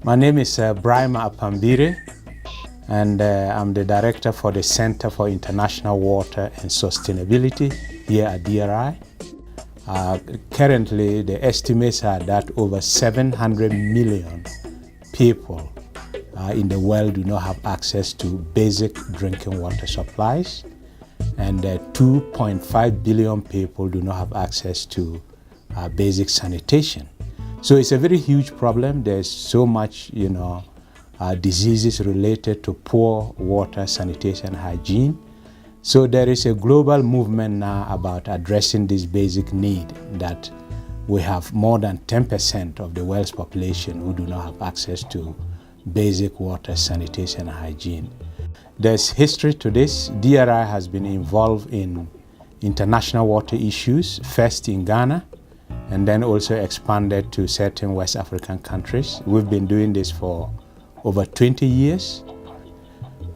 My name is Braimah Apambire, and I'm the director for the Center for International Water and Sustainability here at DRI. Currently, the estimates are that over 700 million people in the world do not have access to basic drinking water supplies, and 2.5 billion people do not have access to basic sanitation. So it's a very huge problem. There's so much, diseases related to poor water, sanitation, hygiene. So there is a global movement now about addressing this basic need, that we have more than 10% of the world's population who do not have access to basic water, sanitation, and hygiene. There's history to this. DRI has been involved in international water issues, first in Ghana, and then also expanded to certain West African countries. We've been doing this for over 20 years.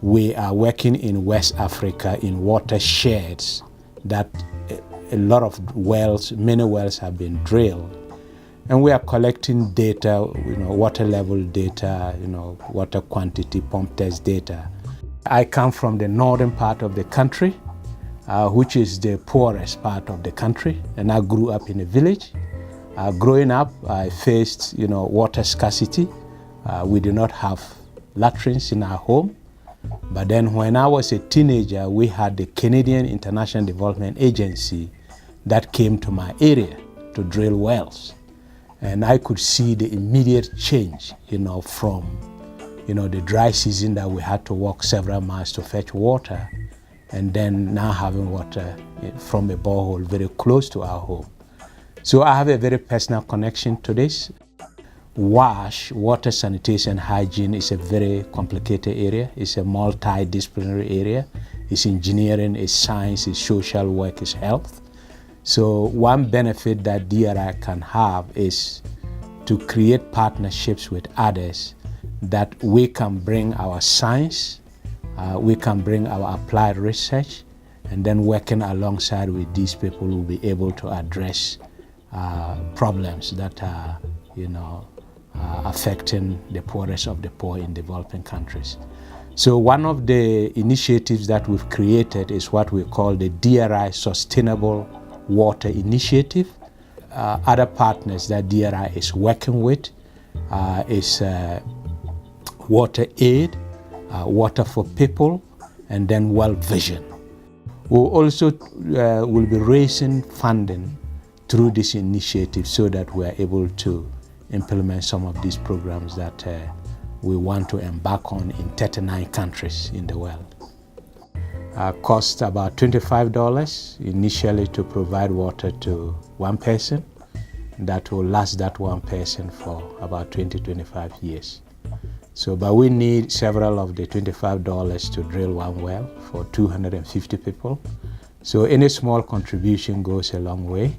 We are working in West Africa in watersheds that a lot of wells, many wells have been drilled. And we are collecting data, water level data, water quantity, pump test data. I come from the northern part of the country, which is the poorest part of the country, and I grew up in a village. Growing up, I faced, water scarcity. We did not have latrines in our home. But then when I was a teenager, we had the Canadian International Development Agency that came to my area to drill wells. And I could see the immediate change, from, the dry season that we had to walk several miles to fetch water, and then now having water from a borehole very close to our home. So I have a very personal connection to this. WASH, water, sanitation, hygiene, is a very complicated area. It's a multidisciplinary area. It's engineering, it's science, it's social work, it's health. So one benefit that DRI can have is to create partnerships with others, that we can bring our science, we can bring our applied research, and then working alongside with these people will be able to address problems that are, affecting the poorest of the poor in developing countries. So one of the initiatives that we've created is what we call the DRI Sustainable Water Initiative. Other partners that DRI is working with is Water Aid, Water for People, and then World Vision. We'll also will be raising funding through this initiative so that we are able to implement some of these programs that we want to embark on in 39 countries in the world. Cost about $25 initially to provide water to one person. That will last that one person for about 20-25 years. So, but we need several of the $25 to drill one well for 250 people. So any small contribution goes a long way.